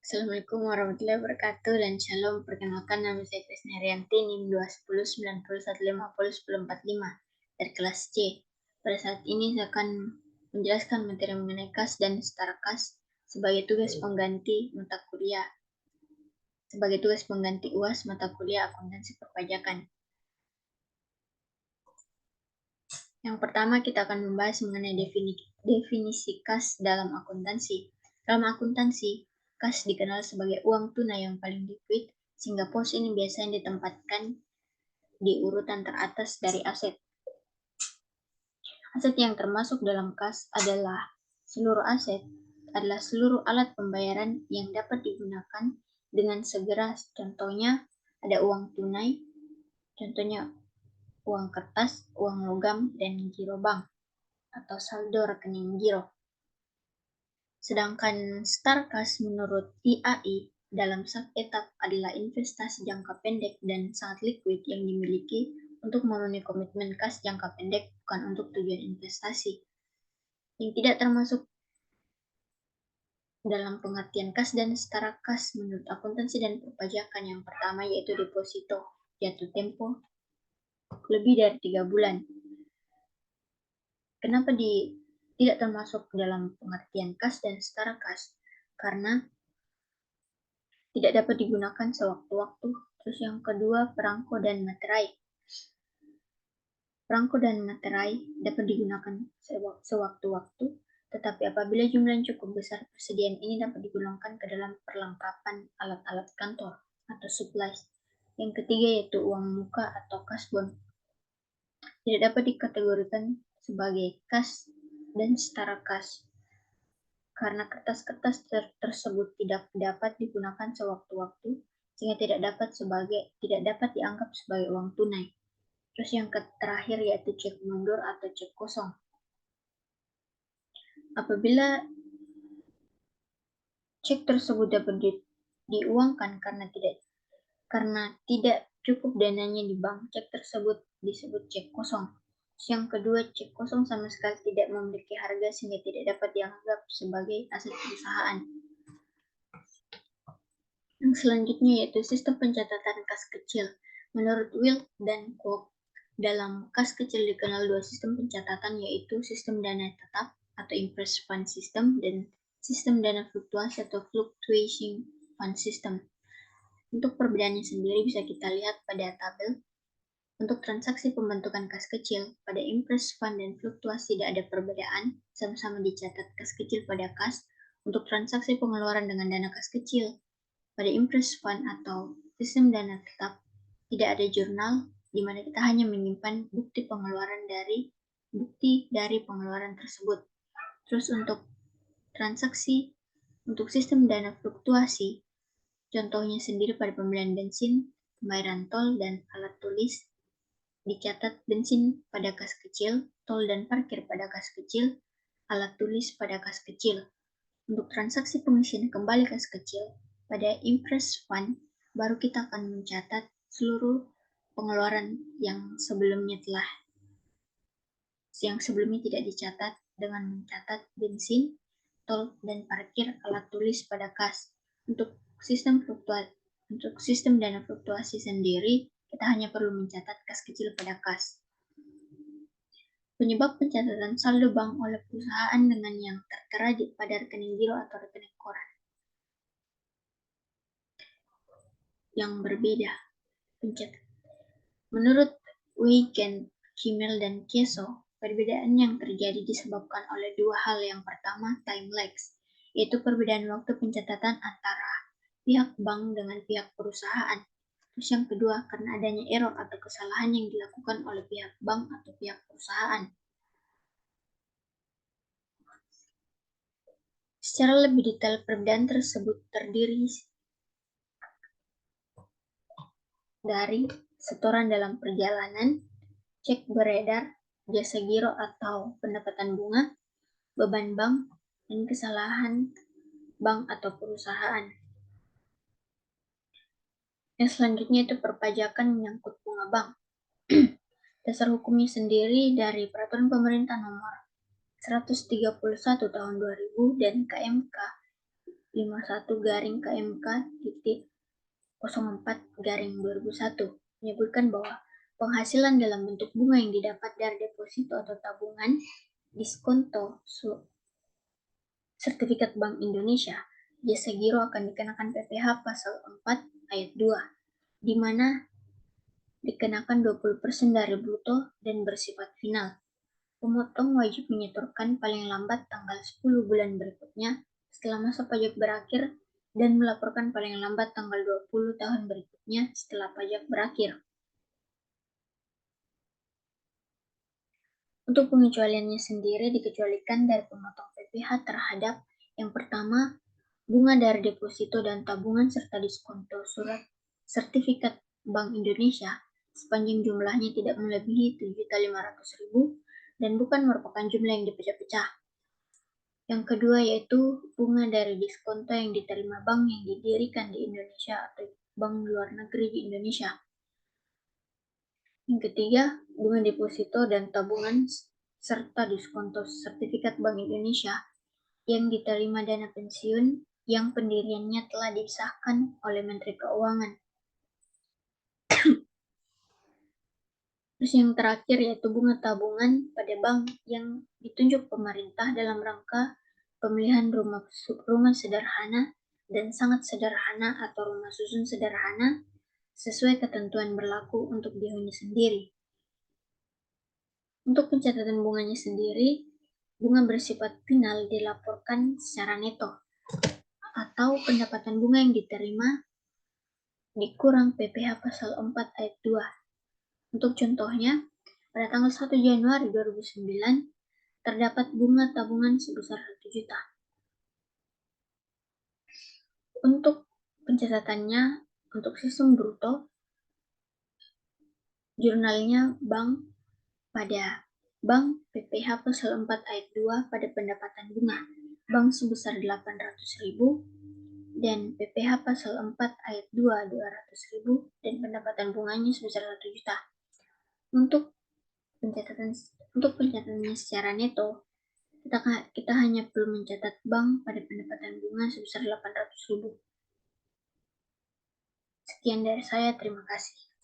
Assalamualaikum warahmatullahi wabarakatuh dan shalom. Perkenalkan nama saya Krisna Rianti, NIM 2109010401045 dari kelas C. Pada saat ini saya akan menjelaskan materi mengenai kas dan setara kas sebagai tugas pengganti mata kuliah UAS mata kuliah akuntansi perpajakan. Yang pertama kita akan membahas mengenai definisi kas dalam akuntansi. Dalam akuntansi, kas dikenal sebagai uang tunai yang paling liquid, sehingga pos ini biasanya ditempatkan di urutan teratas dari aset. Aset yang termasuk dalam kas adalah seluruh alat pembayaran yang dapat digunakan dengan segera. Contohnya ada uang tunai, contohnya uang kertas, uang logam, dan giro bank atau saldo rekening giro. Sedangkan setara kas menurut IAI dalam satu etap adalah investasi jangka pendek dan sangat liquid yang dimiliki untuk memenuhi komitmen kas jangka pendek, bukan untuk tujuan investasi. Yang tidak termasuk dalam pengertian kas dan setara kas menurut akuntansi dan perpajakan yang pertama yaitu deposito jatuh tempo lebih dari 3 bulan. Kenapa tidak termasuk dalam pengertian kas dan setara kas? Karena tidak dapat digunakan sewaktu-waktu. Terus yang kedua, perangko dan materai. Perangko dan materai dapat digunakan sewaktu-waktu, tetapi apabila jumlah cukup besar, persediaan ini dapat digunakan ke dalam perlengkapan alat-alat kantor atau supplies. Yang ketiga yaitu uang muka atau kasbon. Tidak dapat dikategorikan sebagai kas dan setara kas, karena kertas-kertas tersebut tidak dapat digunakan sewaktu-waktu, sehingga tidak dapat dianggap sebagai uang tunai. Terus yang terakhir yaitu cek mundur atau cek kosong. Apabila cek tersebut dapat diuangkan karena tidak cukup dananya di bank, cek tersebut disebut cek kosong. Yang kedua, cek kosong sama sekali tidak memiliki harga sehingga tidak dapat dianggap sebagai aset perusahaan. Yang selanjutnya yaitu sistem pencatatan kas kecil. Menurut Wilk dan Kwok, dalam kas kecil dikenal dua sistem pencatatan yaitu sistem dana tetap atau impress fund system dan sistem dana fluktuasi atau fluctuation fund system. Untuk perbedaannya sendiri bisa kita lihat pada tabel. Untuk transaksi pembentukan kas kecil, pada impress fund dan fluktuasi tidak ada perbedaan, sama-sama dicatat kas kecil pada kas. Untuk transaksi pengeluaran dengan dana kas kecil, pada impress fund atau sistem dana tetap, tidak ada jurnal di mana kita hanya menyimpan bukti dari pengeluaran tersebut. Terus untuk transaksi untuk sistem dana fluktuasi, contohnya sendiri pada pembelian bensin, pembayaran tol, dan alat tulis, dicatat bensin pada kas kecil, tol dan parkir pada kas kecil, alat tulis pada kas kecil. Untuk transaksi pengisian kembali kas kecil, pada impress fund, baru kita akan mencatat seluruh pengeluaran yang sebelumnya tidak dicatat dengan mencatat bensin, tol, dan parkir, alat tulis pada kas. Untuk sistem dana fluktuasi sendiri, kita hanya perlu mencatat kas kecil pada kas. Penyebab pencatatan saldo bank oleh perusahaan dengan yang tertera pada rekening giro atau rekening koran yang berbeda. Menurut Weigen, Kimmel, dan Keso, perbedaan yang terjadi disebabkan oleh dua hal. Yang pertama, time lags, yaitu perbedaan waktu pencatatan antara pihak bank dengan pihak perusahaan. Terus yang kedua, karena adanya error atau kesalahan yang dilakukan oleh pihak bank atau pihak perusahaan. Secara lebih detail, perbedaan tersebut terdiri dari setoran dalam perjalanan, cek beredar, jasa giro atau pendapatan bunga, beban bank, dan kesalahan bank atau perusahaan. Yang selanjutnya itu perpajakan menyangkut bunga bank. Dasar hukumnya sendiri dari Peraturan Pemerintah Nomor 131 Tahun 2000 dan KMK 51-KMK-04-2001 menyebutkan bahwa penghasilan dalam bentuk bunga yang didapat dari deposito atau tabungan, diskonto, sertifikat Bank Indonesia, jasa giro akan dikenakan PPh pasal 4 ayat 2, di mana dikenakan 20% dari bruto dan bersifat final. Pemotong wajib menyetorkan paling lambat tanggal 10 bulan berikutnya setelah masa pajak berakhir dan melaporkan paling lambat tanggal 20 tahun berikutnya setelah pajak berakhir. Untuk pengecualiannya sendiri dikecualikan dari pemotong PPh terhadap yang pertama, bunga dari deposito dan tabungan serta diskonto surat sertifikat Bank Indonesia sepanjang jumlahnya tidak melebihi 7.500.000 dan bukan merupakan jumlah yang dipecah-pecah. Yang kedua yaitu bunga dari diskonto yang diterima bank yang didirikan di Indonesia atau bank luar negeri di Indonesia. Yang ketiga, bunga deposito dan tabungan serta diskonto sertifikat Bank Indonesia yang diterima dana pensiun yang pendiriannya telah disahkan oleh Menteri Keuangan. Terus yang terakhir yaitu bunga tabungan pada bank yang ditunjuk pemerintah dalam rangka pemilihan rumah sederhana dan sangat sederhana atau rumah susun sederhana sesuai ketentuan berlaku untuk dihuni sendiri. Untuk pencatatan bunganya sendiri, bunga bersifat final dilaporkan secara neto atau pendapatan bunga yang diterima dikurang PPh pasal 4 ayat 2. Untuk contohnya, pada tanggal 1 Januari 2009, terdapat bunga tabungan sebesar 1 juta. Untuk pencatatannya, untuk sistem bruto, jurnalnya bank pada bank PPh pasal 4 ayat 2 pada pendapatan bunga, bank sebesar 800.000, dan PPh pasal 4 ayat 2 200.000, dan pendapatan bunganya sebesar 1 juta. Untuk pencatatannya secara neto, kita hanya perlu mencatat bank pada pendapatan bunga sebesar 800.000. Sekian dari saya, terima kasih.